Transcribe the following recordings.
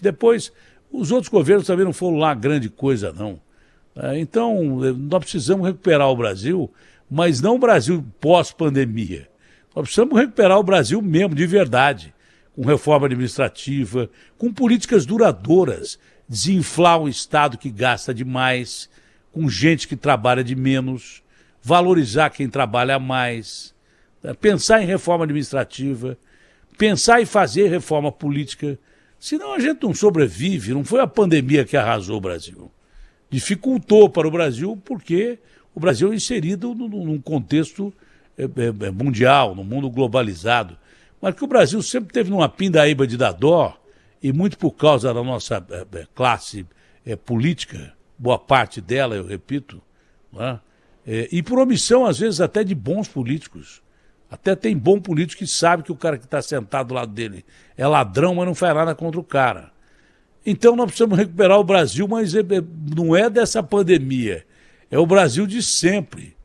Depois, os outros governos também não foram lá grande coisa, não. Então, nós precisamos recuperar o Brasil, mas não o Brasil pós-pandemia. Nós precisamos recuperar o Brasil mesmo, de verdade, com reforma administrativa, com políticas duradouras, desinflar um Estado que gasta demais, com gente que trabalha de menos, valorizar quem trabalha mais, pensar em reforma administrativa, pensar em fazer reforma política. Senão a gente não sobrevive, não foi a pandemia que arrasou o Brasil. Dificultou para o Brasil porque o Brasil é inserido num contexto mundial, num mundo globalizado. Mas que o Brasil sempre teve numa pindaíba de dar dó, e muito por causa da nossa classe política, boa parte dela, eu repito, não é? E por omissão, às vezes, até de bons políticos. Até tem bom político que sabe que o cara que está sentado do lado dele é ladrão, mas não faz nada contra o cara. Então nós precisamos recuperar o Brasil, mas não é dessa pandemia, é o Brasil de sempre.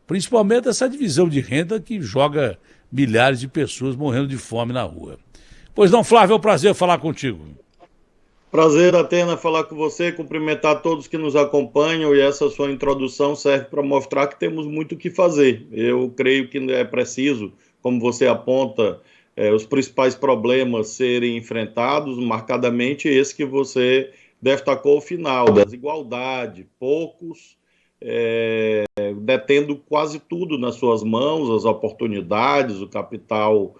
Principalmente essa divisão de renda que joga milhares de pessoas morrendo de fome na rua. Pois não, Flávio, é um prazer falar contigo. Prazer, Atena, falar com você, cumprimentar todos que nos acompanham, e essa sua introdução serve para mostrar que temos muito o que fazer. Eu creio que é preciso, como você aponta, os principais problemas serem enfrentados, marcadamente esse que você destacou ao final, da desigualdade, poucos detendo quase tudo nas suas mãos, as oportunidades, o capital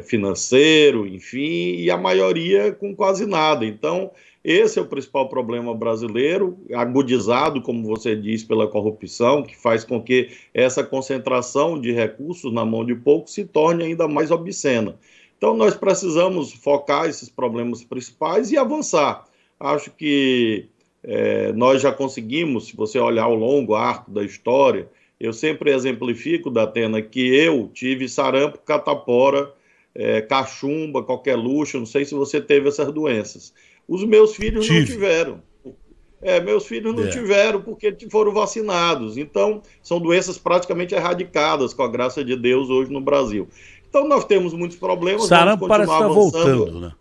financeiro, enfim, e a maioria com quase nada. Então, esse é o principal problema brasileiro, agudizado, como você diz, pela corrupção, que faz com que essa concentração de recursos na mão de poucos se torne ainda mais obscena. Então, nós precisamos focar esses problemas principais e avançar. Acho que nós já conseguimos, se você olhar ao longo arco da história, eu sempre exemplifico, Datena, que eu tive sarampo, catapora, cachumba, coqueluche, não sei se você teve essas doenças. Os meus filhos não tiveram. Meus filhos não tiveram porque foram vacinados. Então, são doenças praticamente erradicadas, com a graça de Deus, hoje no Brasil. Então, nós temos muitos problemas. Sarampo parece que está voltando, né?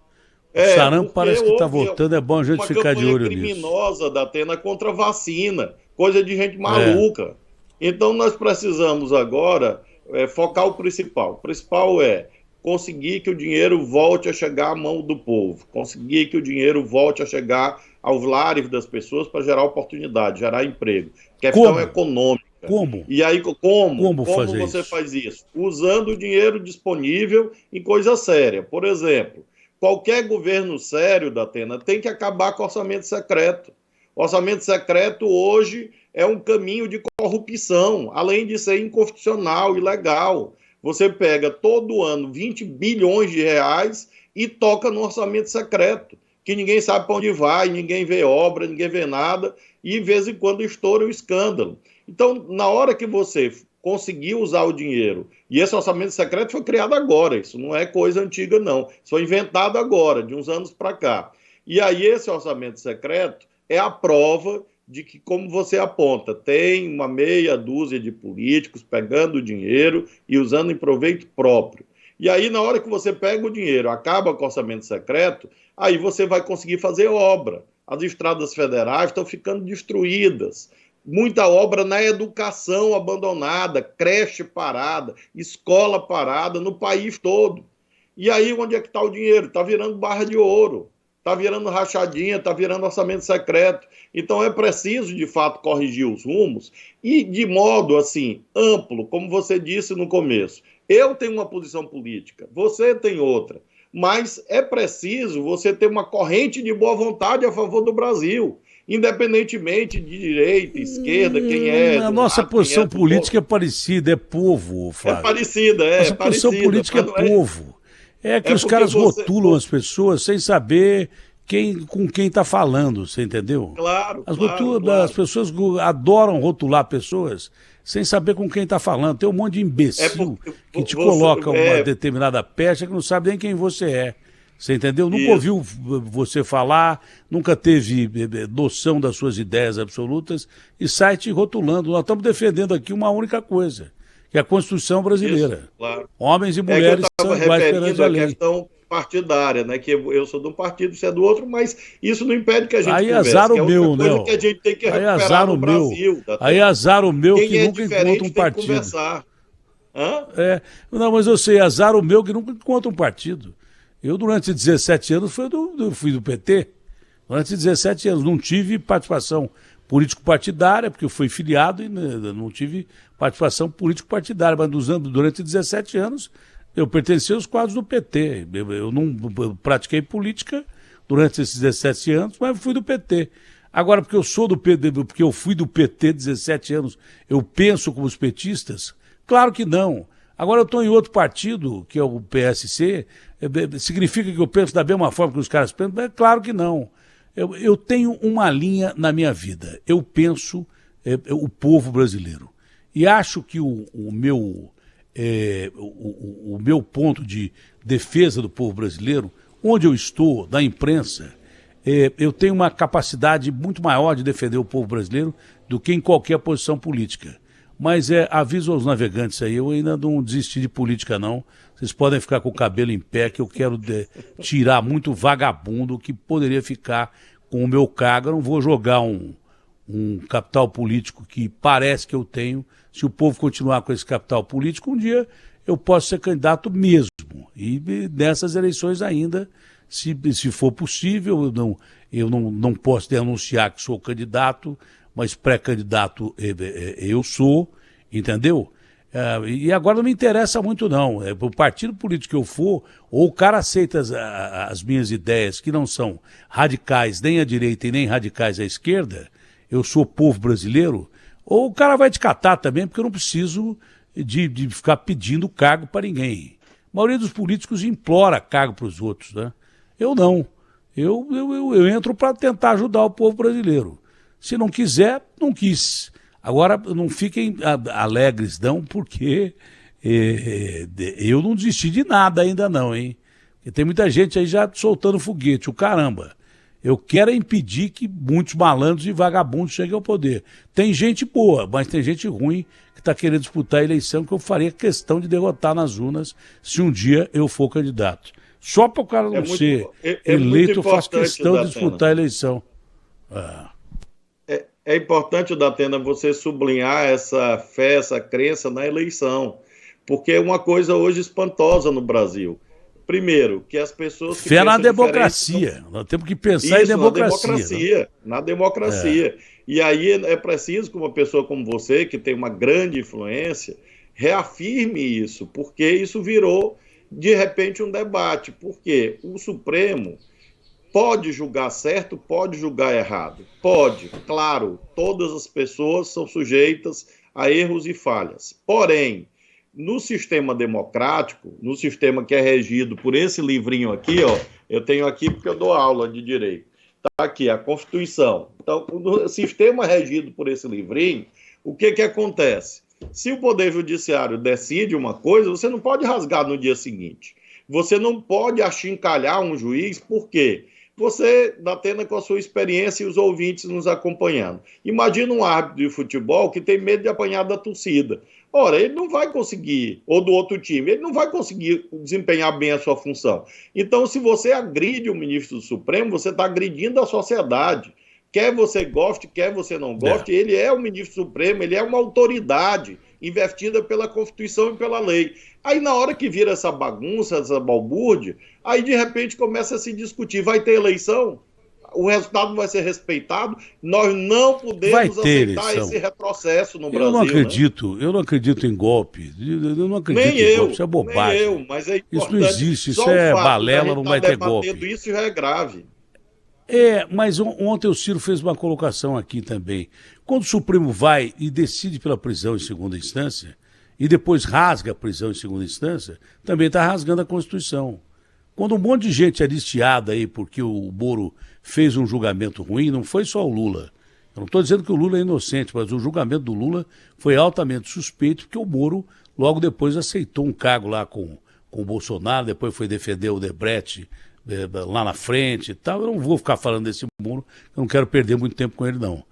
O sarampo parece que está voltando, é bom a gente ficar de olho nisso. Uma campanha criminosa, Datena, contra a vacina, coisa de gente maluca. Então, nós precisamos agora focar o principal. O principal é conseguir que o dinheiro volte a chegar à mão do povo, conseguir que o dinheiro volte a chegar aos lares das pessoas para gerar oportunidade, gerar emprego. Questão econômica. Como? E aí, como você faz isso? Usando o dinheiro disponível em coisa séria. Por exemplo, qualquer governo sério, Datena, tem que acabar com o orçamento secreto. O orçamento secreto hoje é um caminho de corrupção, além de ser inconstitucional, ilegal. Você pega todo ano 20 bilhões de reais e toca no orçamento secreto, que ninguém sabe para onde vai, ninguém vê obra, ninguém vê nada, e de vez em quando estoura o escândalo. Então, na hora que você conseguir usar o dinheiro, e esse orçamento secreto foi criado agora, isso não é coisa antiga não, isso foi inventado agora, de uns anos para cá. E aí esse orçamento secreto é a prova de que, como você aponta, tem uma meia dúzia de políticos pegando o dinheiro e usando em proveito próprio. E aí, na hora que você pega o dinheiro, acaba com o orçamento secreto, aí você vai conseguir fazer obra. As estradas federais estão ficando destruídas. Muita obra na educação abandonada, creche parada, escola parada no país todo. E aí, onde é que está o dinheiro? Está virando barra de ouro. Está virando rachadinha, está virando orçamento secreto. Então é preciso, de fato, corrigir os rumos e de modo, assim, amplo, como você disse no começo. Eu tenho uma posição política, você tem outra, mas é preciso você ter uma corrente de boa vontade a favor do Brasil, independentemente de direita, esquerda, quem é... A nossa posição política é parecida, é povo, Flávio. É parecida, Nossa posição política é povo. É que os caras rotulam as pessoas sem saber com quem está falando, você entendeu? Claro, As pessoas adoram rotular pessoas sem saber com quem está falando. Tem um monte de imbecil que te coloca uma determinada pecha que não sabe nem quem você é. Você entendeu? Nunca ouviu você falar, nunca teve noção das suas ideias absolutas e sai te rotulando. Nós estamos defendendo aqui uma única coisa, que é a Constituição brasileira. Isso, claro. Homens e mulheres são iguais perante a lei. Questão partidária, né? Que eu sou de um partido, você é do outro, mas isso não impede que a gente aí converse. azar o é meu, né? coisa que a gente tem que Aí recuperar azar no o meu. Brasil. Aí azar o meu Quem que é nunca encontra um diferente tem que partido. conversar. Hã? Não, mas eu sei, azar o meu que nunca encontra um partido. Eu, durante 17 anos, fui do PT. Durante 17 anos, não tive participação político-partidária, porque eu fui filiado e não tive participação político-partidária, mas durante 17 anos eu pertencia aos quadros do PT. Eu não pratiquei política durante esses 17 anos, mas fui do PT. Agora, porque eu sou do PT, porque eu fui do PT 17 anos, eu penso como os petistas? Claro que não. Agora eu estou em outro partido, que é o PSC, significa que eu penso da mesma forma que os caras pensam? É claro que não. Eu tenho uma linha na minha vida. Eu penso o povo brasileiro. E acho que o meu ponto de defesa do povo brasileiro, onde eu estou, da imprensa, eu tenho uma capacidade muito maior de defender o povo brasileiro do que em qualquer posição política. Mas aviso aos navegantes aí, eu ainda não desisti de política, não. Vocês podem ficar com o cabelo em pé, que eu quero tirar muito vagabundo que poderia ficar com o meu cargo. Eu não vou jogar um capital político que parece que eu tenho. Se o povo continuar com esse capital político, um dia eu posso ser candidato mesmo. E nessas eleições ainda, se for possível, eu não posso denunciar que sou candidato, mas pré-candidato eu sou, entendeu? E agora não me interessa muito, não. O partido político que eu for, ou o cara aceita as minhas ideias, que não são radicais nem à direita e nem radicais à esquerda, eu sou povo brasileiro, ou o cara vai te catar também, porque eu não preciso de ficar pedindo cargo para ninguém. A maioria dos políticos implora cargo para os outros, né? Eu não. Eu entro para tentar ajudar o povo brasileiro. Se não quiser, não quis. Agora, não fiquem alegres, não, porque eu não desisti de nada ainda não, hein? Porque tem muita gente aí já soltando foguete, o caramba. Eu quero impedir que muitos malandros e vagabundos cheguem ao poder. Tem gente boa, mas tem gente ruim que está querendo disputar a eleição que eu faria questão de derrotar nas urnas se um dia eu for candidato. Só para o cara não ser eleito, eu faço questão de disputar a eleição. É importante, Datena, você sublinhar essa fé, essa crença na eleição, porque é uma coisa hoje espantosa no Brasil. Primeiro, que as pessoas... que fé na democracia. Nós temos que pensar em democracia. Na democracia. E aí é preciso que uma pessoa como você, que tem uma grande influência, reafirme isso, porque isso virou, de repente, um debate. Porque o Supremo pode julgar certo, pode julgar errado. Pode, claro, todas as pessoas são sujeitas a erros e falhas. Porém, no sistema democrático, no sistema que é regido por esse livrinho aqui, ó, eu tenho aqui porque eu dou aula de direito, tá aqui, a Constituição. Então, no sistema regido por esse livrinho, o que acontece? Se o Poder Judiciário decide uma coisa, você não pode rasgar no dia seguinte. Você não pode achincalhar um juiz, por quê? Você, Datena, com a sua experiência e os ouvintes nos acompanhando. Imagina um árbitro de futebol que tem medo de apanhar da torcida. Ora, ele não vai conseguir, ou do outro time, ele não vai conseguir desempenhar bem a sua função. Então, se você agride o ministro do Supremo, você está agredindo a sociedade. Quer você goste, quer você não goste, ele é o ministro Supremo, ele é uma autoridade investida pela Constituição e pela lei. Aí, na hora que vira essa bagunça, essa balbúrdia, aí, de repente, começa a se discutir, vai ter eleição? O resultado vai ser respeitado? Nós não podemos aceitar esse retrocesso no Brasil. Eu não acredito em golpe. Eu não acredito em golpe, isso é bobagem. Nem eu, mas é importante. Isso não existe, isso é balela, não vai ter golpe. Isso já é grave. Mas ontem o Ciro fez uma colocação aqui também. Quando o Supremo vai e decide pela prisão em segunda instância, e depois rasga a prisão em segunda instância, também está rasgando a Constituição. Quando um monte de gente é anistiada aí porque o Moro fez um julgamento ruim, não foi só o Lula. Eu não estou dizendo que o Lula é inocente, mas o julgamento do Lula foi altamente suspeito, porque o Moro logo depois aceitou um cargo lá com o Bolsonaro, depois foi defender o Odebrecht lá na frente e tal. Eu não vou ficar falando desse Moro, eu não quero perder muito tempo com ele, não.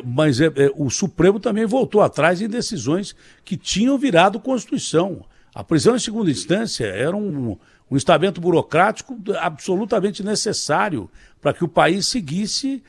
Mas o Supremo também voltou atrás em decisões que tinham virado Constituição. A prisão em segunda instância era um um estamento burocrático absolutamente necessário para que o país seguisse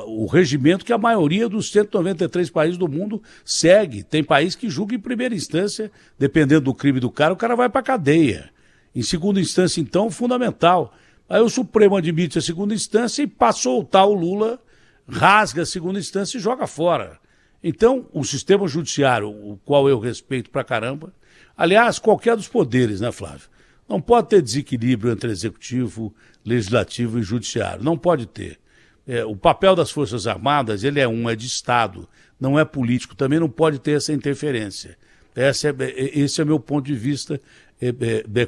o regimento que a maioria dos 193 países do mundo segue. Tem país que julga em primeira instância, dependendo do crime do cara, o cara vai para a cadeia. Em segunda instância, então, fundamental. Aí o Supremo admite a segunda instância e, para soltar o Lula, rasga a segunda instância e joga fora. Então, o sistema judiciário, o qual eu respeito pra caramba, aliás, qualquer dos poderes, né, Flávio? Não pode ter desequilíbrio entre executivo, legislativo e judiciário. Não pode ter. O papel das Forças Armadas, ele é de Estado, não é político, também não pode ter essa interferência. Esse é meu ponto de vista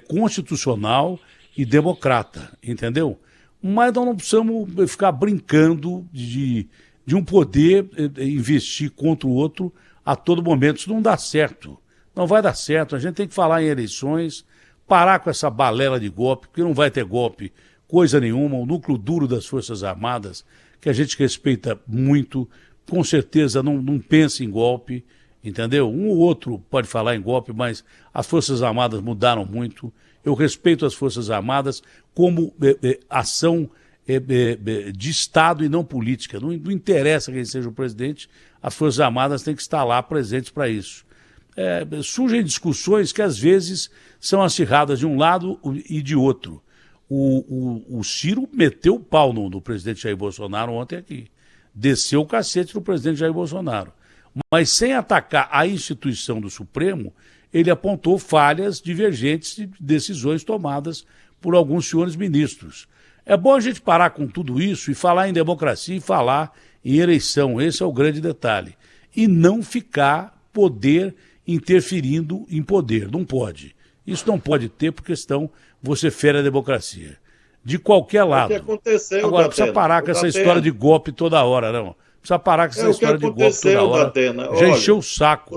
constitucional e democrata, entendeu? Mas nós não precisamos ficar brincando de um poder investir contra o outro a todo momento. Isso não dá certo. Não vai dar certo. A gente tem que falar em eleições, parar com essa balela de golpe, porque não vai ter golpe coisa nenhuma. O núcleo duro das Forças Armadas, que a gente respeita muito, com certeza não pensa em golpe, entendeu? Um ou outro pode falar em golpe, mas as Forças Armadas mudaram muito. Eu respeito as Forças Armadas como ação de Estado e não política. Não interessa quem seja o presidente, as Forças Armadas têm que estar lá presentes para isso. Surgem discussões que às vezes são acirradas de um lado e de outro. O Ciro meteu o pau no presidente Jair Bolsonaro ontem aqui. Desceu o cacete no presidente Jair Bolsonaro. Mas sem atacar a instituição do Supremo, ele apontou falhas divergentes de decisões tomadas por alguns senhores ministros. É bom a gente parar com tudo isso e falar em democracia e falar em eleição. Esse é o grande detalhe. E não ficar poder interferindo em poder. Não pode. Isso não pode ter, porque senão você fere a democracia. De qualquer lado. Agora, precisa parar com essa história de golpe toda hora, não. Precisa parar com essa história de golpe toda hora. Já encheu o saco.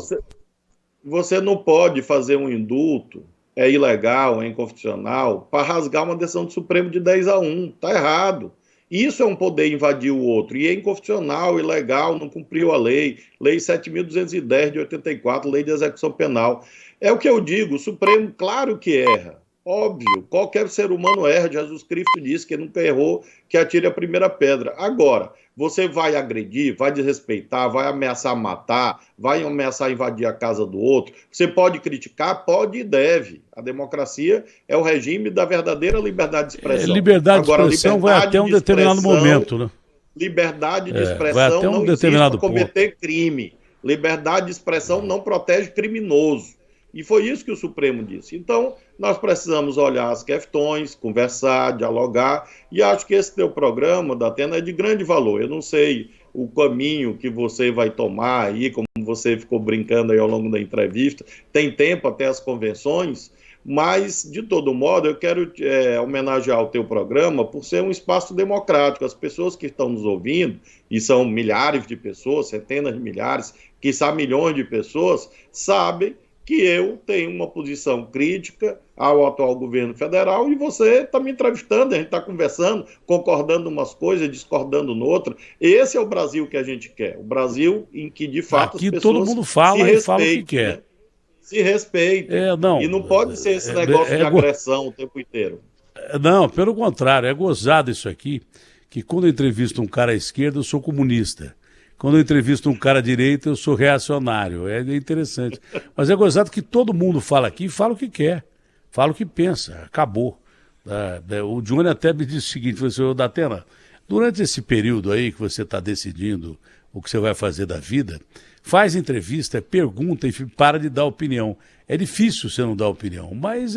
Você não pode fazer um indulto, é ilegal, é inconstitucional, para rasgar uma decisão do Supremo de 10-1. Está errado. Isso é um poder invadir o outro. E é inconstitucional, ilegal, não cumpriu a lei. Lei 7.210 de 84, Lei de Execução Penal. É o que eu digo, o Supremo, claro que erra. Óbvio, qualquer ser humano erra. Jesus Cristo disse que nunca errou, que atire a primeira pedra. Agora, você vai agredir, vai desrespeitar, vai ameaçar matar, vai ameaçar invadir a casa do outro. Você pode criticar? Pode e deve. A democracia é o regime da verdadeira liberdade de expressão. Liberdade de expressão vai até um determinado momento, né? Liberdade de expressão não existe para cometer crime. Liberdade de expressão não protege criminoso. E foi isso que o Supremo disse. Então, nós precisamos olhar as questões, conversar, dialogar, e acho que esse teu programa, Datena, é de grande valor. Eu não sei o caminho que você vai tomar aí, como você ficou brincando aí ao longo da entrevista, tem tempo até as convenções, mas, de todo modo, eu quero homenagear o teu programa por ser um espaço democrático. As pessoas que estão nos ouvindo, e são milhares de pessoas, centenas de milhares, quiçá milhões de pessoas, sabem que eu tenho uma posição crítica ao atual governo federal e você está me entrevistando, a gente está conversando, concordando umas coisas, discordando noutra. Esse é o Brasil que a gente quer, o Brasil em que, de fato, aqui as pessoas todo mundo fala e fala o que quer. Né? Se respeitem. E não pode ser esse negócio de agressão o tempo inteiro. Não, pelo contrário, é gozado isso aqui, que quando eu entrevisto um cara à esquerda, eu sou comunista. Quando eu entrevisto um cara à direita, eu sou reacionário. É interessante. Mas é gozado que todo mundo fala aqui e fala o que quer. Fala o que pensa. Acabou. O Johnny até me disse o seguinte, falou assim, Datena, durante esse período aí que você está decidindo o que você vai fazer da vida, faz entrevista, pergunta e para de dar opinião. É difícil você não dar opinião, mas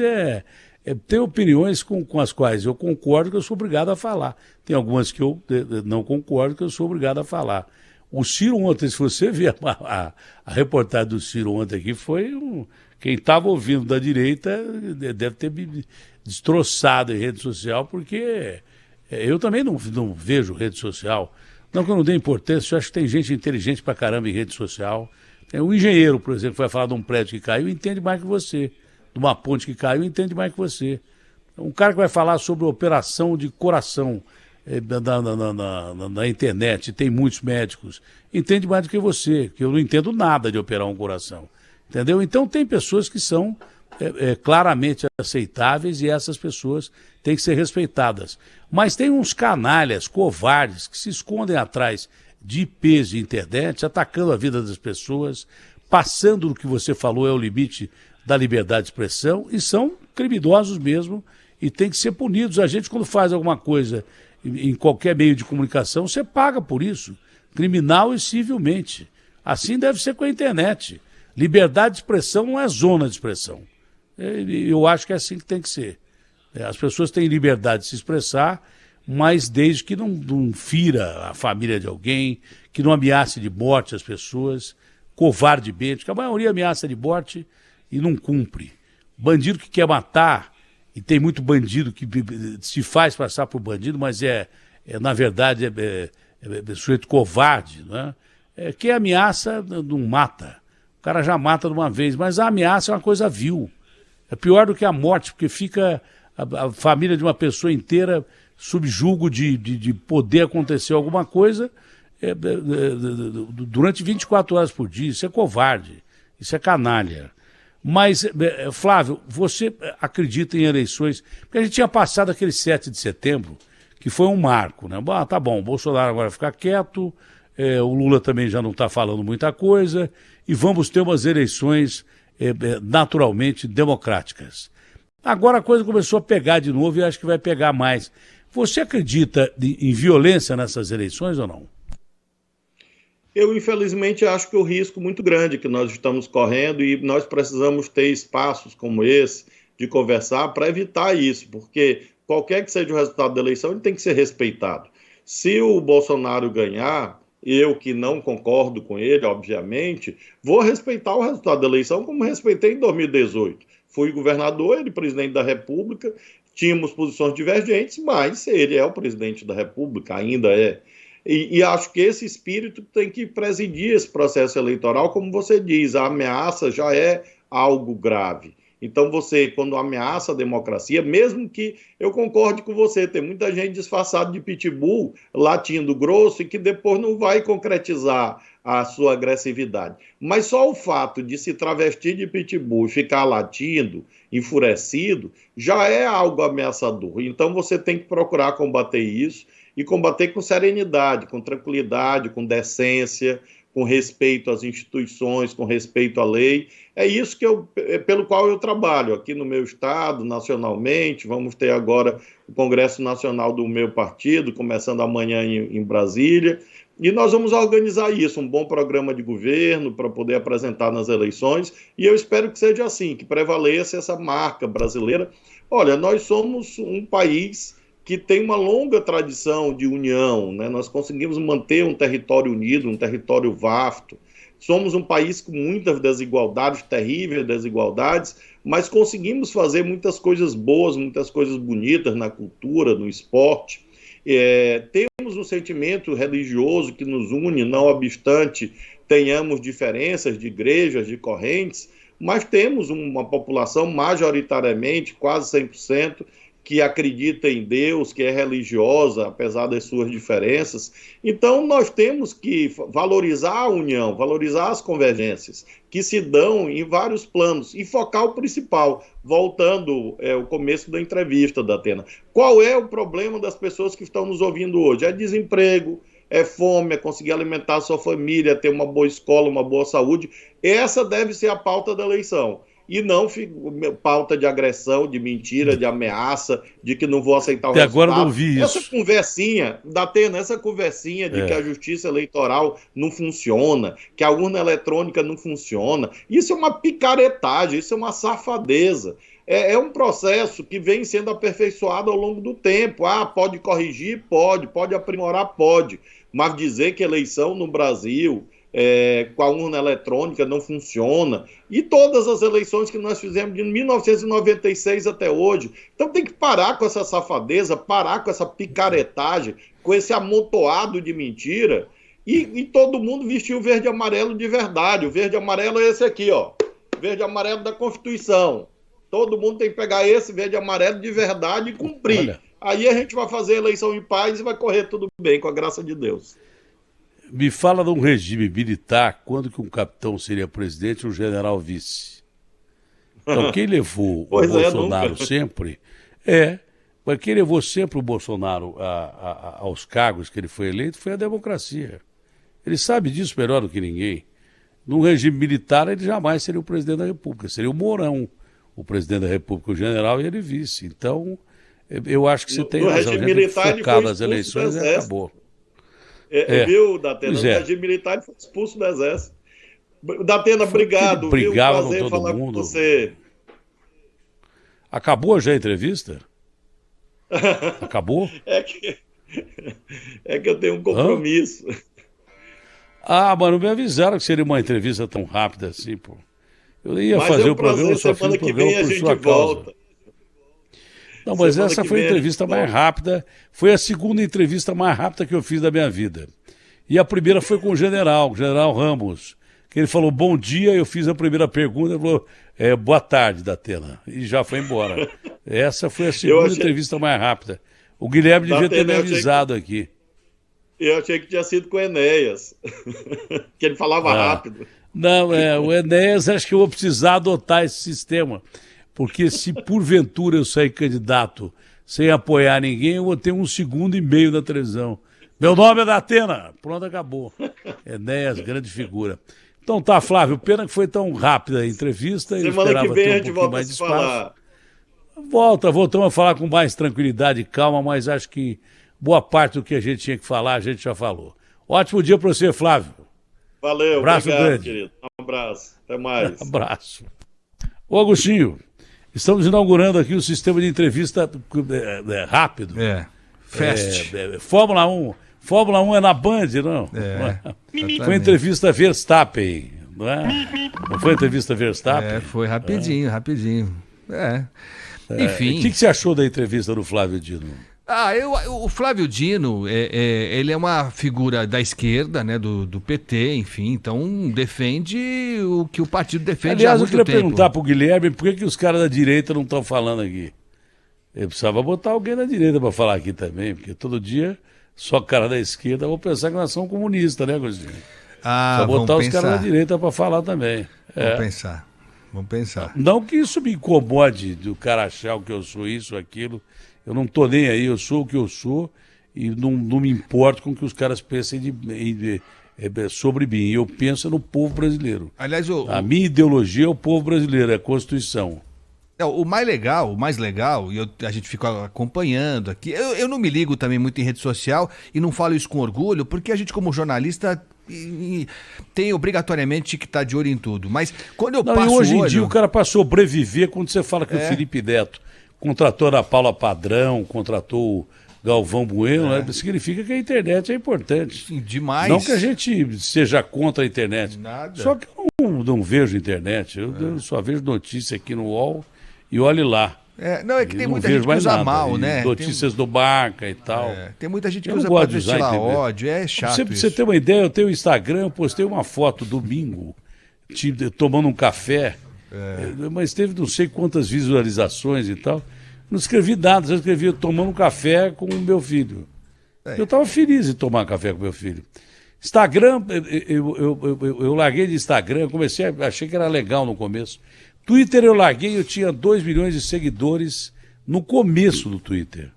tem opiniões com as quais eu concordo que eu sou obrigado a falar. Tem algumas que eu não concordo que eu sou obrigado a falar. O Ciro ontem, se você ver a reportagem do Ciro ontem aqui, quem estava ouvindo da direita deve ter me destroçado em rede social, porque eu também não vejo rede social. Não que eu não dê importância, eu acho que tem gente inteligente pra caramba em rede social. Tem um engenheiro, por exemplo, que vai falar de um prédio que caiu, entende mais que você. De uma ponte que caiu, entende mais que você. Um cara que vai falar sobre operação de coração na internet, tem muitos médicos, entende mais do que você, que eu não entendo nada de operar um coração, entendeu? Então tem pessoas que são claramente aceitáveis e essas pessoas têm que ser respeitadas. Mas tem uns canalhas covardes que se escondem atrás de IPs de internet, atacando a vida das pessoas, passando do que você falou é o limite da liberdade de expressão e são criminosos mesmo e têm que ser punidos. A gente, quando faz alguma coisa em qualquer meio de comunicação, você paga por isso, criminal e civilmente. Assim deve ser com a internet. Liberdade de expressão não é zona de expressão. Eu acho que é assim que tem que ser. As pessoas têm liberdade de se expressar, mas desde que não fira a família de alguém, que não ameace de morte as pessoas, covardemente, que a maioria ameaça de morte e não cumpre. Bandido que quer matar, e tem muito bandido que se faz passar por bandido, mas na verdade, sujeito covarde, né? Quem ameaça não mata. O cara já mata de uma vez, mas a ameaça é uma coisa vil. É pior do que a morte, porque fica a família de uma pessoa inteira sob julgo de poder acontecer alguma coisa durante 24 horas por dia. Isso é covarde, isso é canalha. Mas, Flávio, você acredita em eleições? Porque a gente tinha passado aquele 7 de setembro, que foi um marco, né? Tá bom, o Bolsonaro agora vai ficar quieto, o Lula também já não está falando muita coisa, e vamos ter umas eleições naturalmente democráticas. Agora a coisa começou a pegar de novo e acho que vai pegar mais. Você acredita em violência nessas eleições ou não? Eu, infelizmente, acho que o risco muito grande que nós estamos correndo e nós precisamos ter espaços como esse de conversar para evitar isso, porque qualquer que seja o resultado da eleição, ele tem que ser respeitado. Se o Bolsonaro ganhar, eu que não concordo com ele, obviamente, vou respeitar o resultado da eleição como respeitei em 2018. Fui governador, ele presidente da República, tínhamos posições divergentes, mas ele é o presidente da República, ainda é. E acho que esse espírito tem que presidir esse processo eleitoral, como você diz, a ameaça já é algo grave. Então você, quando ameaça a democracia, mesmo que eu concorde com você, tem muita gente disfarçada de pitbull, latindo grosso e que depois não vai concretizar a sua agressividade. Mas só o fato de se travestir de pitbull e ficar latindo, enfurecido, já é algo ameaçador. Então você tem que procurar combater isso e combater com serenidade, com tranquilidade, com decência, com respeito às instituições, com respeito à lei. É isso pelo qual eu trabalho aqui no meu estado, nacionalmente. Vamos ter agora o Congresso Nacional do meu partido, começando amanhã em Brasília. E nós vamos organizar isso, um bom programa de governo para poder apresentar nas eleições. E eu espero que seja assim, que prevaleça essa marca brasileira. Olha, nós somos um país que tem uma longa tradição de união, né? Nós conseguimos manter um território unido, um território vasto. Somos um país com muitas desigualdades, terríveis desigualdades, mas conseguimos fazer muitas coisas boas, muitas coisas bonitas na cultura, no esporte. Temos um sentimento religioso que nos une, não obstante tenhamos diferenças de igrejas, de correntes, mas temos uma população majoritariamente, quase 100%, que acredita em Deus, que é religiosa, apesar das suas diferenças. Então, nós temos que valorizar a união, valorizar as convergências, que se dão em vários planos, e focar o principal, voltando ao começo da entrevista da Atena. Qual é o problema das pessoas que estão nos ouvindo hoje? É desemprego, é fome, é conseguir alimentar a sua família, ter uma boa escola, uma boa saúde. Essa deve ser a pauta da eleição. E não pauta de agressão, de mentira, de ameaça, de que não vou aceitar o resultado. Agora não vi isso. Essa conversinha, Datena, essa conversinha de que a justiça eleitoral não funciona, que a urna eletrônica não funciona, isso é uma picaretagem, isso é uma safadeza. É um processo que vem sendo aperfeiçoado ao longo do tempo. Pode corrigir? Pode aprimorar? Pode. Mas dizer que eleição no Brasil com a urna eletrônica não funciona, e todas as eleições que nós fizemos de 1996 até hoje. Então tem que parar com essa safadeza, parar com essa picaretagem, com esse amontoado de mentira, e todo mundo vestir o verde e amarelo de verdade. O verde e amarelo é esse aqui, ó, verde e amarelo da Constituição. Todo mundo tem que pegar esse verde e amarelo de verdade e cumprir. Olha. Aí a gente vai fazer a eleição em paz e vai correr tudo bem, com a graça de Deus. Me fala de um regime militar, quando que um capitão seria presidente e um general vice? Então, quem levou o Pois Bolsonaro nunca. sempre mas quem levou sempre o Bolsonaro aos cargos que ele foi eleito foi a democracia. Ele sabe disso melhor do que ninguém. Num regime militar, ele jamais seria o presidente da República, seria o Mourão, o presidente da República, o general, e ele vice. Então, eu acho que você tem razão. A gente tem que focar nas eleições e acabou. Viu, Datena? Pois No regime militar ele foi expulso do Exército. Datena, obrigado. Ele brigava viu? Prazer com todo falar mundo. com você. Acabou já a entrevista? Acabou? É que eu tenho um compromisso. Ah, mas não me avisaram que seria uma entrevista tão rápida assim, pô. Eu ia fazer o programa, eu só fiz o programa por sua causa. Não, mas essa foi a entrevista mais rápida, foi a segunda entrevista mais rápida que eu fiz da minha vida. E a primeira foi com o general Ramos, que ele falou bom dia, eu fiz a primeira pergunta, ele falou boa tarde, Datena, e já foi embora. Essa foi a segunda entrevista mais rápida. O Guilherme devia ter me avisado aqui. Eu achei que tinha sido com o Enéas, que ele falava rápido. Não, o Enéas, acho que eu vou precisar adotar esse sistema, porque se porventura eu sair candidato sem apoiar ninguém, eu vou ter 1,5 segundos na televisão. Meu nome é Datena. Pronto, acabou. Enéas, grande figura. Então tá, Flávio, pena que foi tão rápida a entrevista. Semana que vem a gente volta a se falar. Voltamos a falar com mais tranquilidade e calma, mas acho que boa parte do que a gente tinha que falar, a gente já falou. Ótimo dia para você, Flávio. Valeu, abraço obrigado, grande. querido. Um abraço, até mais. Abraço. Ô, Agostinho, estamos inaugurando aqui o sistema de entrevista rápido. Fast. Fórmula 1. Fórmula 1 é na Band, não? Foi entrevista Verstappen, não é? Não foi entrevista Verstappen? Foi rapidinho. Enfim. O que você achou da entrevista do Flávio Dino? O Flávio Dino, ele é uma figura da esquerda, né, do PT, enfim, então defende o que o partido defende há muito tempo. Aliás, eu queria perguntar para o Guilherme por que os caras da direita não estão falando aqui. Eu precisava botar alguém da direita para falar aqui também, porque todo dia só cara da esquerda, eu vou pensar que nós somos comunistas, né, Agostinho? Só botar os caras da direita para falar também. Vamos pensar. Não que isso me incomode do cara achar que eu sou isso, aquilo. Eu não tô nem aí, eu sou o que eu sou e não me importo com o que os caras pensem sobre mim. Eu penso no povo brasileiro. Aliás, a minha ideologia é o povo brasileiro, é a Constituição. O mais legal, e a gente fica acompanhando aqui, eu não me ligo também muito em rede social e não falo isso com orgulho, porque a gente como jornalista tem obrigatoriamente que estar de olho em tudo, mas quando eu passo hoje em dia o cara para sobreviver, quando você fala que o Felipe Neto contratou a Paula Padrão, contratou o Galvão Bueno, significa que a internet é importante. Sim, demais. Não que a gente seja contra a internet. Nada. Só que eu não vejo internet, eu só vejo notícia aqui no UOL e olhe lá. É que tem muita gente que usa mal, né? Notícias do Barca e tal. Tem muita gente que usa para destilar ódio, é chato isso. Pra você ter uma ideia, eu tenho o Instagram, eu postei uma foto domingo, tomando um café, mas teve não sei quantas visualizações e tal. Não escrevi nada, só escrevi tomando um café com o meu filho. Eu estava feliz em tomar café com meu filho. Instagram, eu larguei de Instagram, achei que era legal no começo. Twitter eu larguei, eu tinha 2 milhões de seguidores no começo do Twitter.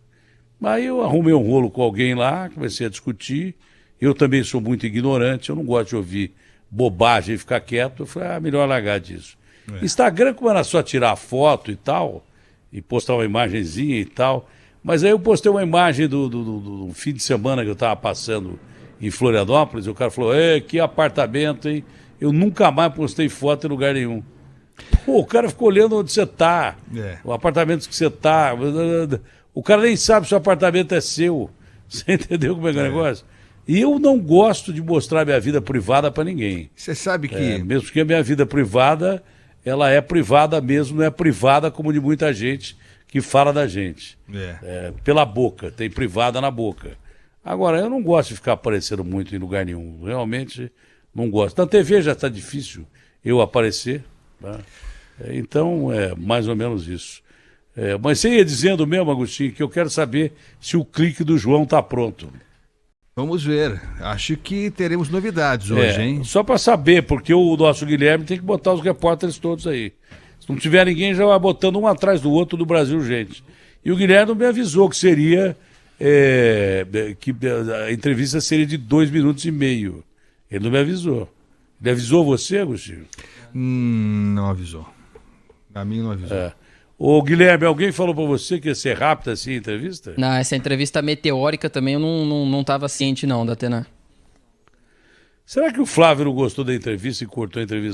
Aí eu arrumei um rolo com alguém lá, comecei a discutir. Eu também sou muito ignorante, eu não gosto de ouvir bobagem e ficar quieto. Eu falei, melhor largar disso. Instagram, como era só tirar foto e tal, e postar uma imagenzinha e tal. Mas aí eu postei uma imagem do fim de semana que eu estava passando em Florianópolis, e o cara falou, que apartamento, hein? Eu nunca mais postei foto em lugar nenhum. Pô, o cara ficou olhando onde você está, o apartamento que você está. O cara nem sabe se o apartamento é seu. Você entendeu como é que é o negócio? E eu não gosto de mostrar minha vida privada para ninguém. Você sabe que... mesmo porque a minha vida privada, ela é privada mesmo, não é privada como de muita gente que fala da gente. Pela boca, tem privada na boca. Agora, eu não gosto de ficar aparecendo muito em lugar nenhum. Realmente não gosto. Na TV já está difícil eu aparecer. Tá? Então, é mais ou menos isso. Mas você ia dizendo mesmo, Agostinho, que eu quero saber se o clique do João está pronto. Vamos ver. Acho que teremos novidades hoje, hein? Só para saber, porque o nosso Guilherme tem que botar os repórteres todos aí. Se não tiver ninguém, já vai botando um atrás do outro do Brasil, gente. E o Guilherme me avisou que seria... que a entrevista seria de 2 minutos e meio. Ele não me avisou. Ele avisou você, Agostinho? Não avisou. A mim não avisou. Ô, Guilherme, alguém falou pra você que ia ser rápida assim a entrevista? Não, essa entrevista meteórica também eu não tava ciente não, Datena. Será que o Flávio não gostou da entrevista e cortou a entrevista?